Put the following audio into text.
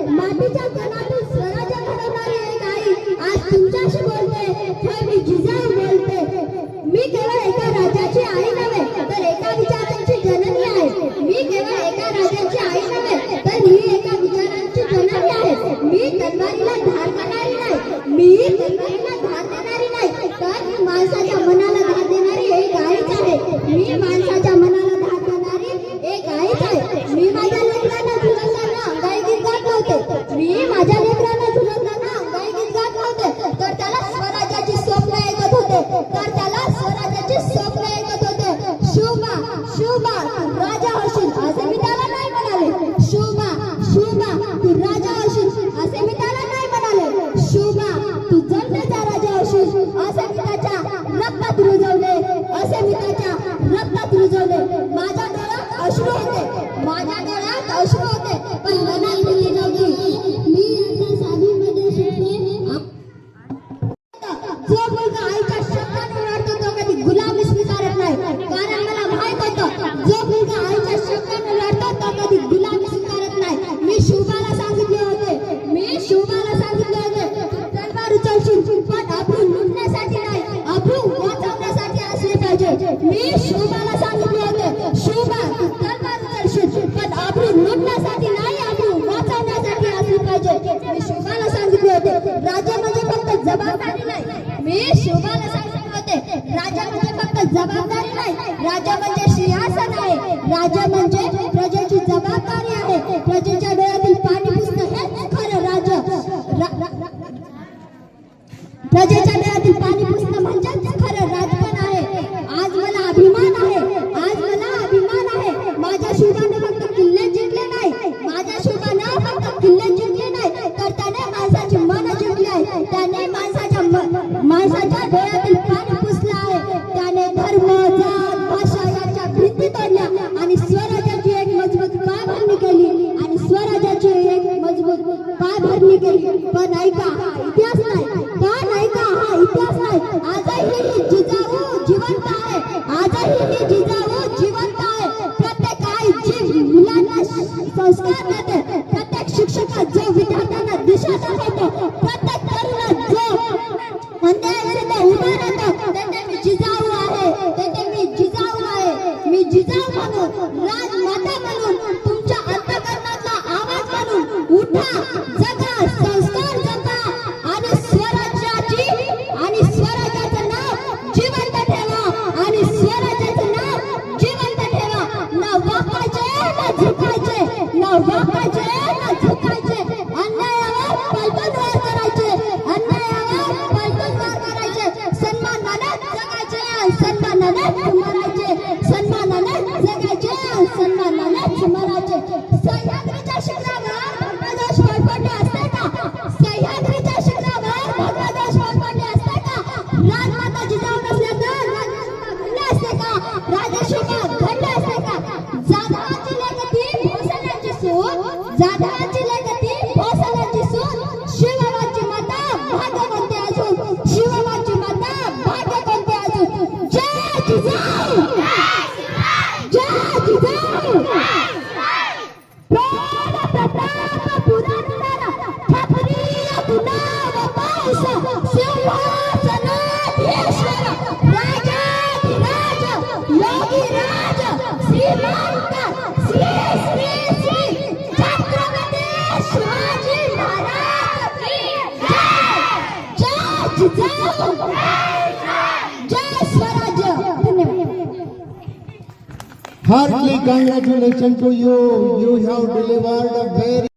मातीच्या कणातून स्वराज्य घडवणारी एक आई आज तुमच्याशी बोलते. होय, मी जिजाऊ बोलते. मी केवळ एका राजाची आई नव्हे तर एका विचारांची जननी आहे. मी केवळ एका राजाची आई नव्हे तर ही एका विचारांची जननी आहे. मी तलवारीला धार देणारी नाही, मी तलवारीला धार देणारी नाही, तर माणसाच्या मनाला धार देणारी एक आईच आहे. मी माणसाच्या मनाला धार देणारी एक आईच आहे. मी माझ्या लेकरांना झुलवताना अंगाई गीत गात नव्हते. मी माझ्या लेकरांना झुलवताना अंगाई गीत गात नव्हते, तर त्याला स्वराज्याची स्वप्न ऐकत होते, तर त्याला स्वराज्याची स्वप्न ऐकत होते. शुभा शुभा तू राजा होशील असे मी त्याला नाही म्हणाले. शुभा शुभा तू राजा होशील असे मी त्याला नाही म्हणाले. शुभा तू जन्मचा राजा होशील असे मी त्याच्या रक्तात रुजवले, असे मी त्याच्या रक्तात रुजवले. माझ्या डोळ्यात अश्रू होते, माझ्या डोळ्यात अश्रू होते, पण मनात भीती नव्हती. मी आता साधीमध्ये शिकले. जो मुलगा आईच्या शब्दाने ओरडतो तो कधी गुलामी स्वीकारत नाही, कारण मला माहित होतं जो मुलगा आईच्या शब्दाने ओरडतो तो कधी गुलामी स्वीकारत नाही. मी शुभाला सांगितले होते, मी शुभाला सांगितले होते, तू तलवार उचलशील पण अब्रू लुटण्यासाठी नाही, अब्रू वाचवण्यासाठी असले पाहिजे. मी शुभाला सांगितले होते, शुभा तू तलवार उचलशील पण अब्रू लुटण्यासाठी नाही, अब्रू वाचवण्यासाठी असली पाहिजे. मी शुभाला सांगितले होते, राजा म्हणजे फक्त जबाबदारी नाही. मी शुभाला सांगितले होते, राजा म्हणजे फक्त जबाबदारी नाही, राजा म्हणजे सिंहासन आहे, राजा म्हणजे प्रजेची जबाबदारी आहे. प्रजेच्या डोळ्यातील पाणी पुसणं हेच खरं राजा. प्रजेच्या डोळ्यातील पाणी पुसणं म्हणजेच खरं राजपण आहे. आज मला अभिमान आहे, आज मला अभिमान आहे. माझ्या शुभाने फक्त किल्ले जिंकले नाही, माझ्या शुभाने फक्त किल्ले जिंकले नाही, तर त्याने माणसाची मन जिंकली आहे. त्याने माणसाच्या डोळ्यातील पाणी पुसलं आहे. त्याने धर्म जात भाषा यांच्या भिंती तोडल्या आणि स्वराज्याची एक मजबूत पायभरणी केली, आणि स्वराज्याची एक मजबूत पायभरणी केली. पण ऐका, हा इतिहास नाही, पण ऐका, हा इतिहास नाही. आजही ही जिजाऊ जिवंत आहे, आजही ही जिजाऊ जिवंत आहे. प्रत्येक आई जी मुलांना संस्कार देते, प्रत्येक शिक्षक जो विद्यार्थ्यांना दिशा दाखवतो, प्रत्येक तरुण जो अन्यायाविरुद्ध उभा राहतो, तेथे मी जिजाऊ आहे, तेथे मी जिजाऊ आहे. मी जिजाऊ म्हणून, राजमाता म्हणून, तुमच्या अंतःकरणातला आवाज म्हणून उठा, जगा, संस्कार जगा आणि स्वराज्याचं नाव जिवंत ठेवा, आणि स्वराज्याचं नाव जिवंत ठेवा. ना वाकायचे ना झुकायचे, ना वाकायचे ना झुकायचे. अन्यायावर पलटवार करायचे, अन्यायावर पलटवार करायचे. सन्मानाने जगायचे, सन्मानाने मरायचे, सन्मानाने जगायचे, सन्मानाने मरायचे. सह्याद्रीच्या शिखरावर भगवान पडले असते का? सह्याद्रीच्या शिखरावर भगवान पडले असते का? राजमाता जिजाऊ नसले तर घडले असते का? राजशिवा घडले असते का? जाधवाची लेखती भोसल्याची सून, जाधवाची लेखती भोसल्याची सून. शिवबाची माता भाग्यवंती अजून, शिवबाची माता भाग्यवंती अजून. जय जिजाऊ, जय जिजाऊ. प्राण प्रताप पुरंदर ठाकरीय गुलाब पाऊस सिंहासनाधीश्वर राजाधिराज योगीराज श्रीमंत श्री श्री श्री छत्रपती शिवाजी महाराज की जय. जय जिजाऊ, जय स्वराज्य. धन्यवाद. Heartily congratulations to you. You have delivered a very